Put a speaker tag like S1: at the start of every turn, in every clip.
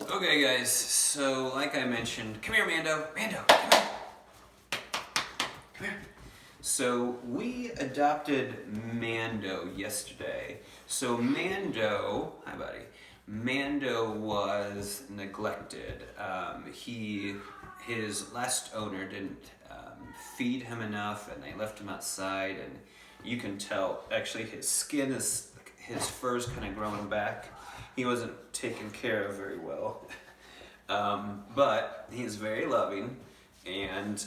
S1: Okay guys, so like I mentioned, come here Mando, come here. Come here. So we adopted Mando yesterday. So Mando, hi buddy, Mando was neglected. His last owner didn't feed him enough and they left him outside, and you can tell actually his fur's kind of growing back. He wasn't taken care of very well. But he's very loving, and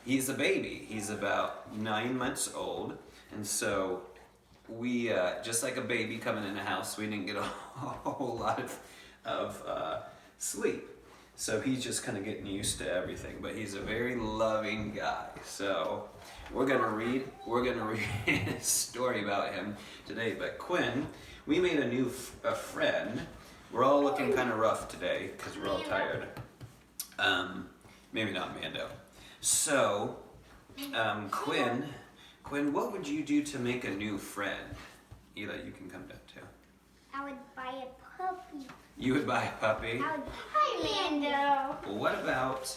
S1: he's a baby. He's about 9 months old, and so we, just like a baby coming in the house, we didn't get a whole lot of sleep. So he's just kind of getting used to everything, but he's a very loving guy. So we're gonna read a story about him today. But Quinn, we made a new friend. We're all looking kind of rough today because we're all tired. Maybe not Mando. So, Quinn, what would you do to make a new friend? Eli, you can come down too.
S2: I would buy a puppy.
S1: You would buy a puppy?
S2: Hi, Mando.
S1: Well, what about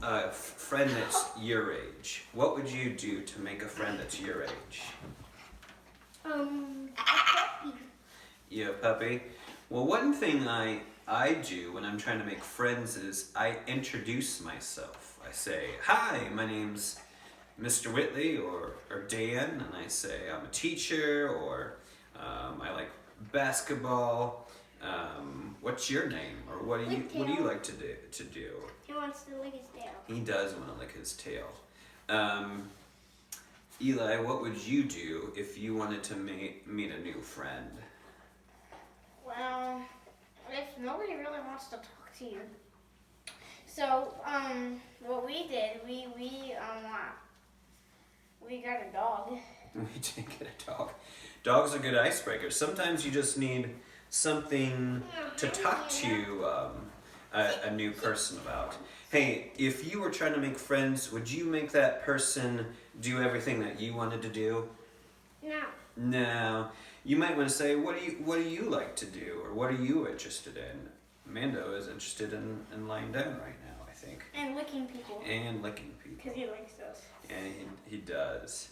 S1: a friend that's your age? What would you do to make a friend that's your age?
S2: A puppy.
S1: You a puppy? Well, one thing I do when I'm trying to make friends is I introduce myself. I say, hi, my name's Mr. Whitley or Dan, and I say I'm a teacher, or I like basketball. What's your name, or what do you like to do?
S2: He wants to lick his tail.
S1: He does want to lick his tail. Eli, what would you do if you wanted to meet a new friend?
S2: Well, if nobody really wants to talk to you. So, what we did, we got a dog.
S1: We did get a dog. Dogs are good icebreakers. Sometimes you just need something to talk to a new person about. Hey, if you were trying to make friends, would you make that person do everything that you wanted to do?
S2: No.
S1: No. You might want to say, what do you like to do, or what are you interested in? Mando is interested in lying down right now, I think.
S2: And licking people.
S1: And licking people.
S2: Because he likes those.
S1: And he does.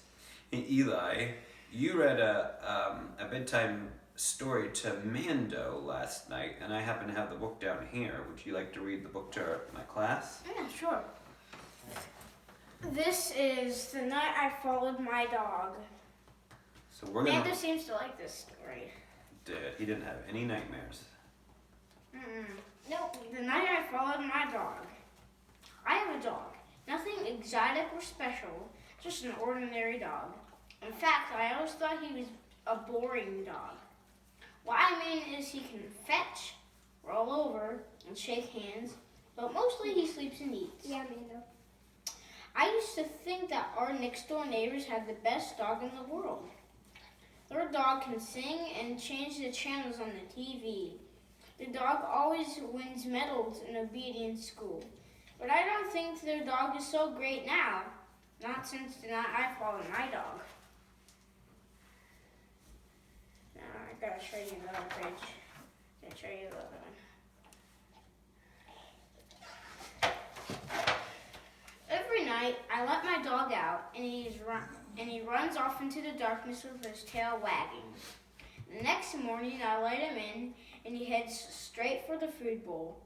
S1: Hey, Eli, you read a bedtime story to Mando last night, and I happen to have the book down here. Would you like to read the book to my class?
S2: Yeah, sure. This is The Night I Followed My Dog.
S1: So we're gonna.
S2: Mando seems to like this story.
S1: He didn't have any nightmares.
S2: Nope. The Night I Followed My Dog. I have a dog. Nothing exotic or special, just an ordinary dog. In fact, I always thought he was a boring dog. What I mean is he can fetch, roll over, and shake hands, but mostly he sleeps and eats. Yeah, Mando. I used to think that our next door neighbors had the best dog in the world. Their dog can sing and change the channels on the TV. The dog always wins medals in obedience school. But I don't think their dog is so great now. Not since the night I followed my dog. Now I gotta show you the other page. Gotta show you the other one. Every night I let my dog out, and he runs off into the darkness with his tail wagging. The next morning I let him in, and he heads straight for the food bowl.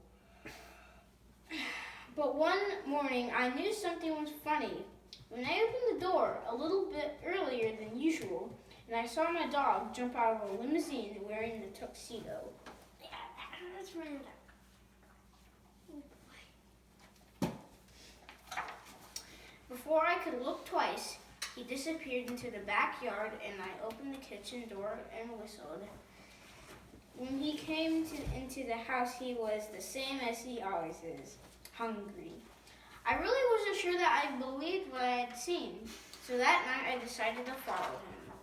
S2: But one morning I knew something was funny. When I opened the door a little bit earlier than usual, and I saw my dog jump out of a limousine wearing the tuxedo. Yeah, that's Mando. Before I could look twice, he disappeared into the backyard, and I opened the kitchen door and whistled. When he came into the house, he was the same as he always is, hungry. I really wasn't sure that I believed what I had seen, so that night I decided to follow him.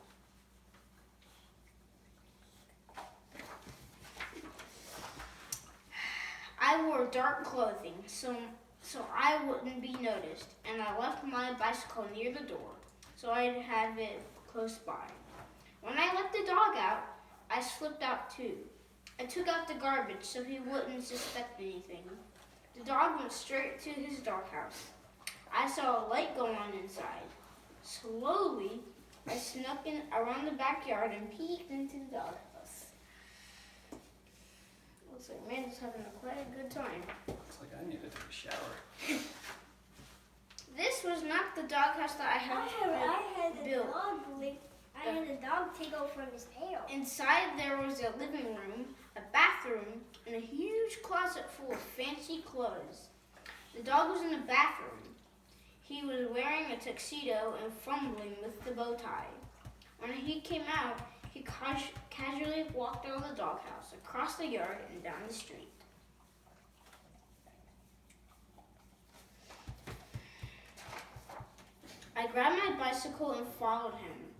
S2: I wore dark clothing, so I wouldn't be noticed, and I left my bicycle near the door, so I'd have it close by. When I let the dog out, I slipped out too. I took out the garbage so he wouldn't suspect anything. The dog went straight to his doghouse. I saw a light go on inside. Slowly, I snuck in around the backyard and peeked into the doghouse. Looks like Amanda's having quite a good time.
S1: Looks like I need to take a shower.
S2: This was not the doghouse that I had built.
S3: I had a dog take over from his tail.
S2: Inside there was a living room, a bathroom, and a huge closet full of fancy clothes. The dog was in the bathroom. He was wearing a tuxedo and fumbling with the bow tie. When he came out, he casually walked out of the doghouse, across the yard, and down the street. I grabbed my bicycle and followed him.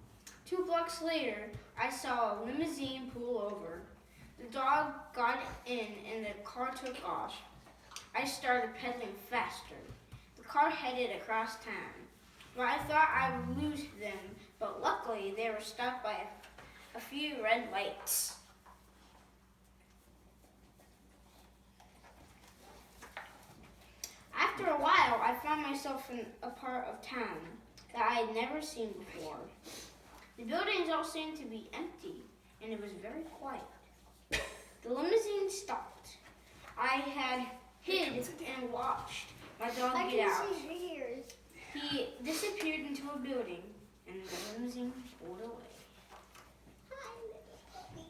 S2: 2 blocks later, I saw a limousine pull over. The dog got in and the car took off. I started pedaling faster. The car headed across town. But I thought I would lose them, but luckily they were stopped by a few red lights. After a while, I found myself in a part of town that I had never seen before. The buildings all seemed to be empty, and it was very quiet. The limousine stopped. I had hid and watched my dog get out.
S3: See his ears.
S2: He disappeared into a building, and the limousine pulled away.
S3: Hi, little puppy.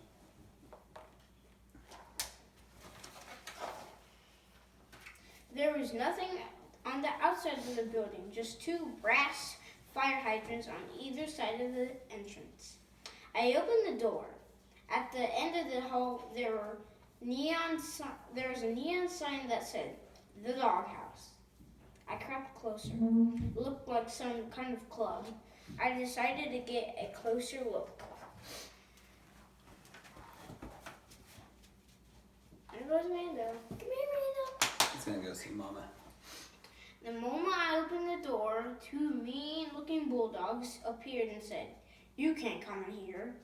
S2: There was nothing on the outside of the building, just 2 brass fire hydrants on either side of the entrance. I opened the door. At the end of the hall, there was a neon sign that said, "The Doghouse." I crept closer. It looked like some kind of club. I decided to get a closer look. There goes Amanda. Come here, Amanda.
S1: He's gonna go see Mama.
S2: The moment I opened the door, 2 mean-looking bulldogs appeared and said, "You can't come in here."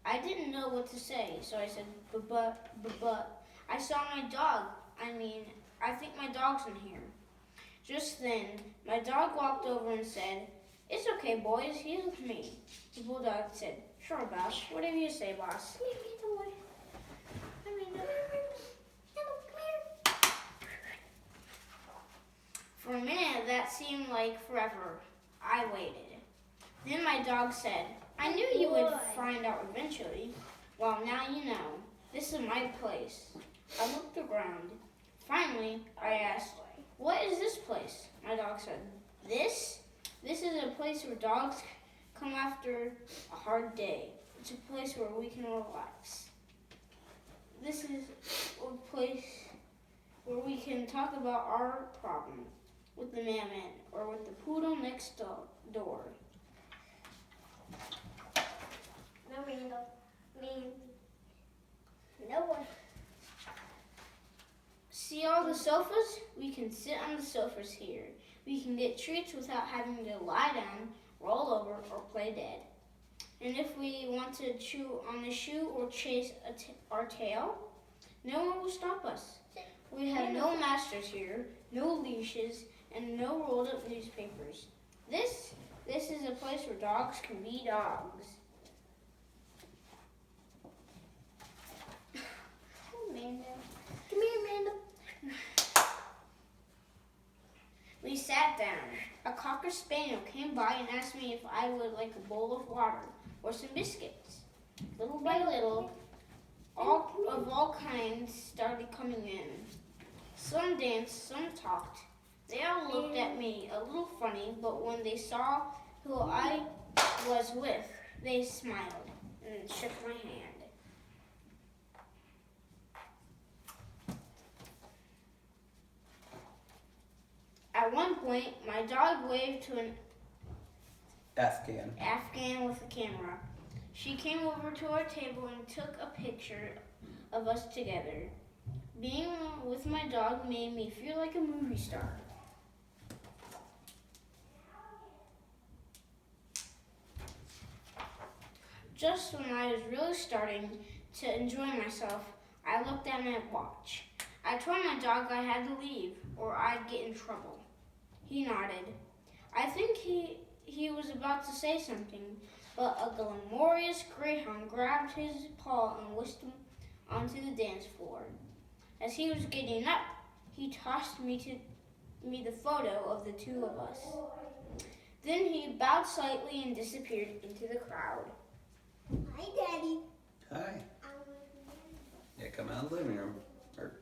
S2: I didn't know what to say, so I said, but I saw my dog. I think my dog's in here. Just then, my dog walked over and said, "It's okay, boys, he's with me." The bulldog said, "Sure, boss. Whatever you say, boss."
S3: Come here, little boy. Come here.
S2: For a minute, that seemed like forever. I waited. Then my dog said, "I knew you would find out eventually. Well, now you know. This is my place." I looked around. Finally, I asked, "What is this place?" My dog said, This is a place where dogs come after a hard day. It's a place where we can relax. This is a place where we can talk about our problem with the mailman or with the poodle next door.
S3: No, Randall. No one.
S2: See all the sofas? We can sit on the sofas here. We can get treats without having to lie down, roll over, or play dead. And if we want to chew on a shoe or chase our tail, no one will stop us. We have no masters here, no leashes, and no rolled up newspapers. This is a place where dogs can be dogs.
S3: Amanda. Come here, Amanda.
S2: We sat down. A Cocker Spaniel came by and asked me if I would like a bowl of water or some biscuits. Little by little, all kinds started coming in. Some danced, some talked. They all looked at me a little funny, but when they saw who I was with, they smiled and shook my hand. At one point, my dog waved to an Afghan with a camera. She came over to our table and took a picture of us together. Being with my dog made me feel like a movie star. Just when I was really starting to enjoy myself, I looked at my watch. I told my dog I had to leave or I'd get in trouble. He nodded. I think he was about to say something, but a glamorous greyhound grabbed his paw and whisked him onto the dance floor. As he was getting up, he tossed me the photo of the two of us. Then he bowed slightly and disappeared into the crowd.
S3: Hi, Daddy.
S1: Hi. Yeah, come out of the living room. Or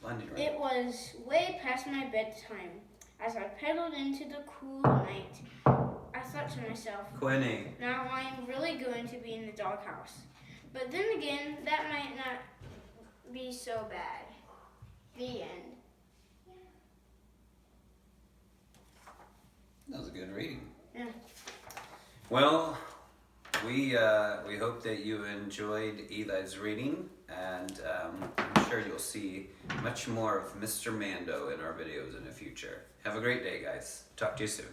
S1: living room.
S2: It was way past my bedtime. As I pedaled into the cool night, I thought to myself,
S1: Quinny.
S2: now I'm really going to be in the doghouse. But then again, that might not be so bad. The end.
S1: That was a good reading.
S2: Yeah.
S1: Well, we hope that you enjoyed Eli's reading, and I'm sure you'll see much more of Mr. Mando in our videos in the future. Have a great day, guys. Talk to you soon.